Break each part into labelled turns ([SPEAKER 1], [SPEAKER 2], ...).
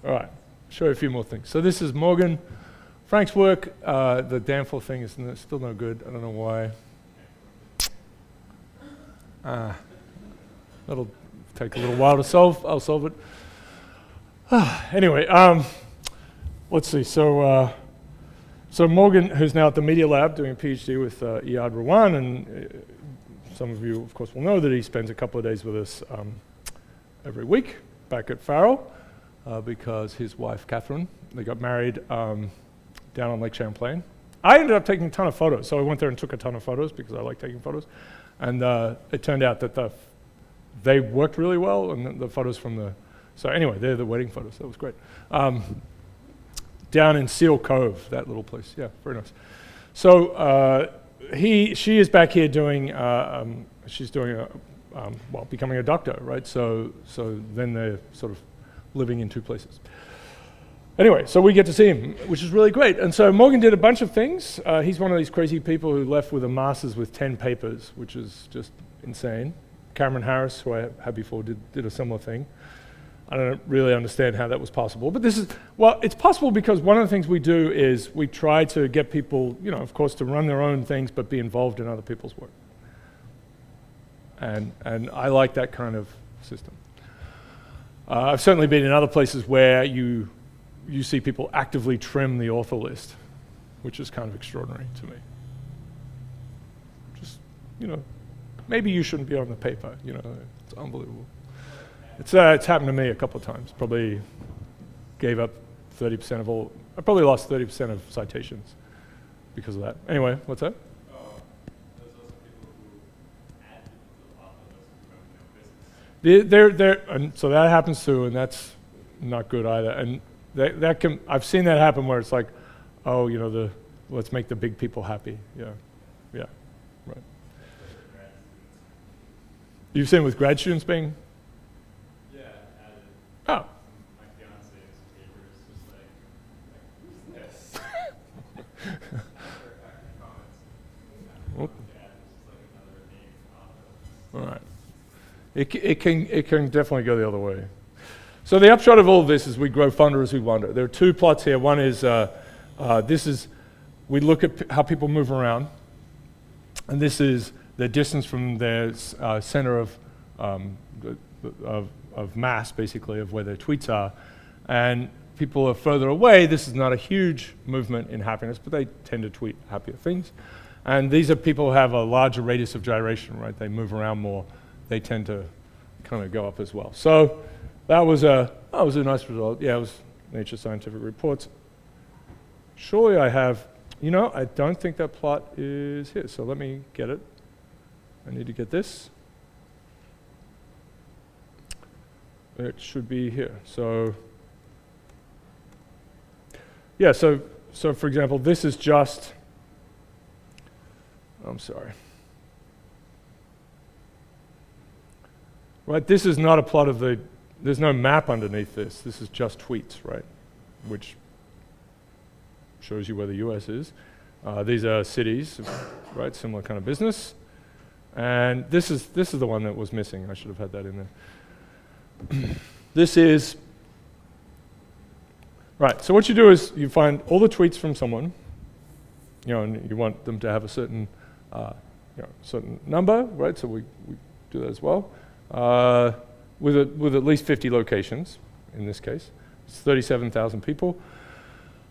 [SPEAKER 1] All right, show you a few more things. So this is Morgan. Frank's work, the Danforth thing is still no good. I don't know why. That'll take a little while to solve. I'll solve it. Anyway, let's see. So Morgan, who's now at the Media Lab doing a PhD with Iyad Rawan, and some of you, of course, will know that he spends a couple of days with us every week back at Farrell because his wife, Catherine, they got married down on Lake Champlain. I ended up taking a ton of photos, so I went there and took a ton of photos because I like taking photos. And it turned out that they worked really well, and the photos from the... So anyway, they're the wedding photos. That was great. Down in Seal Cove, that little place. Yeah, very nice. So she is back here doing... she's doing becoming a doctor, right? So then they're sort of living in two places. Anyway, so we get to see him, which is really great. And so Morgan did a bunch of things. He's one of these crazy people who left with a master's with 10 papers, which is just insane. Cameron Harris, who I had before, did a similar thing. I don't really understand how that was possible. But this is, well, it's possible because one of the things we do is we try to get people, of course, to run their own things, but be involved in other people's work. And I like that kind of system. I've certainly been in other places where you see people actively trim the author list, which is kind of extraordinary to me. Just, maybe you shouldn't be on the paper, it's unbelievable. It's happened to me a couple of times. Probably gave up 30% of all, I probably lost 30% of citations because of that. Anyway, what's that?
[SPEAKER 2] There's also people who add people to the author list from business.
[SPEAKER 1] And so that happens too, and that's not good either. And that can, I've seen that happen where it's like, oh, let's make the big people happy. Yeah, right. You've seen with grad students being?
[SPEAKER 2] Yeah, added.
[SPEAKER 1] Oh.
[SPEAKER 2] My fiance's papers, just like who's this? Comments.
[SPEAKER 1] All right. It can definitely go the other way. So the upshot of all of this is we grow fonder as we wander. There are two plots here. One is, we look at how people move around, and this is the distance from their center of mass, basically, of where their tweets are. And people are further away. This is not a huge movement in happiness, but they tend to tweet happier things. And these are people who have a larger radius of gyration, right? They move around more. They tend to kind of go up as well. So that was a nice result. Yeah, it was Nature Scientific Reports. Surely I have, I don't think that plot is here, so let me get it. I need to get this. It should be here. So, yeah, so for example, this is just, I'm sorry. Right, this is not a plot of there's no map underneath this. This is just tweets, right? Which shows you where the US is. These are cities, right? Similar kind of business. And this is the one that was missing. I should have had that in there. This is, right, so what you do is you find all the tweets from someone, and you want them to have a certain certain number, right? So we do that as well. With at least 50 locations, in this case. It's 37,000 people.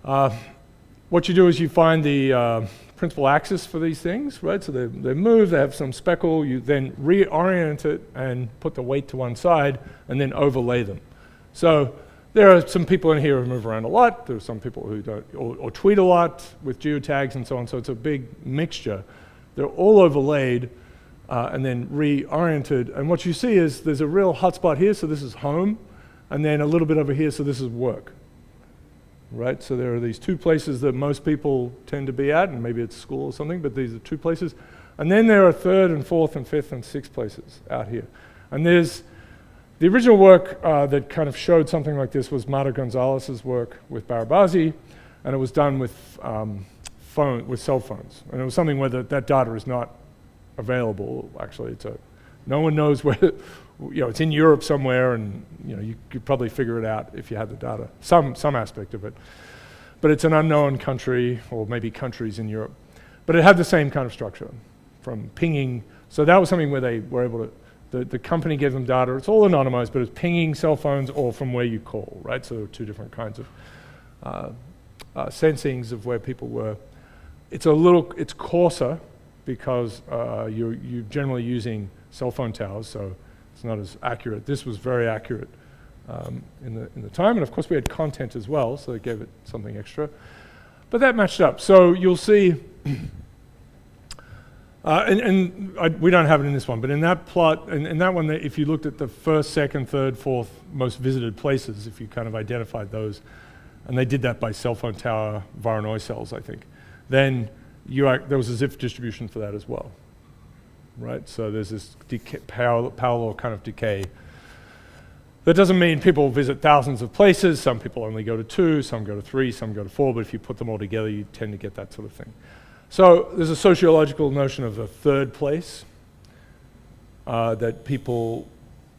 [SPEAKER 1] What you do is you find the principal axis for these things, right? So they move, they have some speckle, you then reorient it and put the weight to one side and then overlay them. So there are some people in here who move around a lot, there are some people who don't, or tweet a lot with geotags and so on, so it's a big mixture. They're all overlaid and then reoriented, and what you see is there's a real hotspot here, so this is home, and then a little bit over here, so this is work. Right, so there are these two places that most people tend to be at, and maybe it's school or something, but these are two places. And then there are third and fourth and fifth and sixth places out here. And there's the original work that kind of showed something like this was Marta Gonzalez's work with Barabazi, and it was done with cell phones. And it was something where that data is not available. Actually, it's No one knows where, it's in Europe somewhere, and you could probably figure it out if you had the data, some aspect of it. But it's an unknown country, or maybe countries in Europe. But it had the same kind of structure, from pinging. So that was something where they were able to, the company gave them data. It's all anonymized, but it's pinging cell phones or from where you call, right? So there were two different kinds of sensings of where people were. It's coarser because you're generally using cell phone towers, so it's not as accurate. This was very accurate in the time, and of course we had content as well, so it gave it something extra. But that matched up. So you'll see, we don't have it in this one, but in that plot, in that one, if you looked at the first, second, third, fourth most visited places, if you kind of identified those, and they did that by cell phone tower Voronoi cells, I think, then there was a ZIF distribution for that as well, right? So there's this parallel kind of decay. That doesn't mean people visit thousands of places. Some people only go to 2, some go to 3, some go to 4, but if you put them all together, you tend to get that sort of thing. So there's a sociological notion of a third place, that people,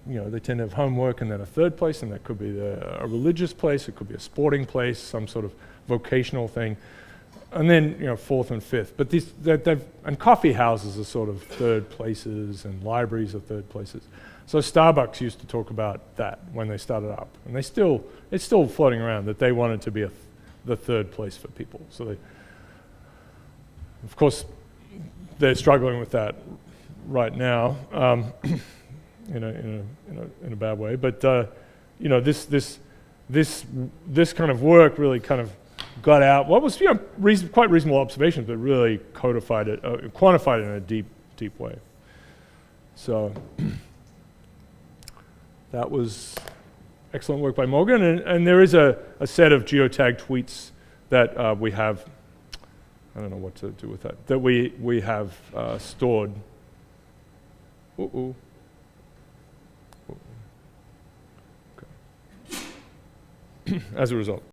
[SPEAKER 1] they tend to have homework and then a third place, and that could be a religious place, it could be a sporting place, some sort of vocational thing. And then, fourth and fifth. But and coffee houses are sort of third places, and libraries are third places. So Starbucks used to talk about that when they started up. And it's still floating around that they wanted to be the third place for people. So of course, they're struggling with that right now, in a bad way. But, this kind of work really kind of got out what was quite reasonable observations, but really codified it, quantified it in a deep way. So that was excellent work by Morgan, and there is a set of geotagged tweets that we have. I don't know what to do with that. That we have stored. Okay. As a result.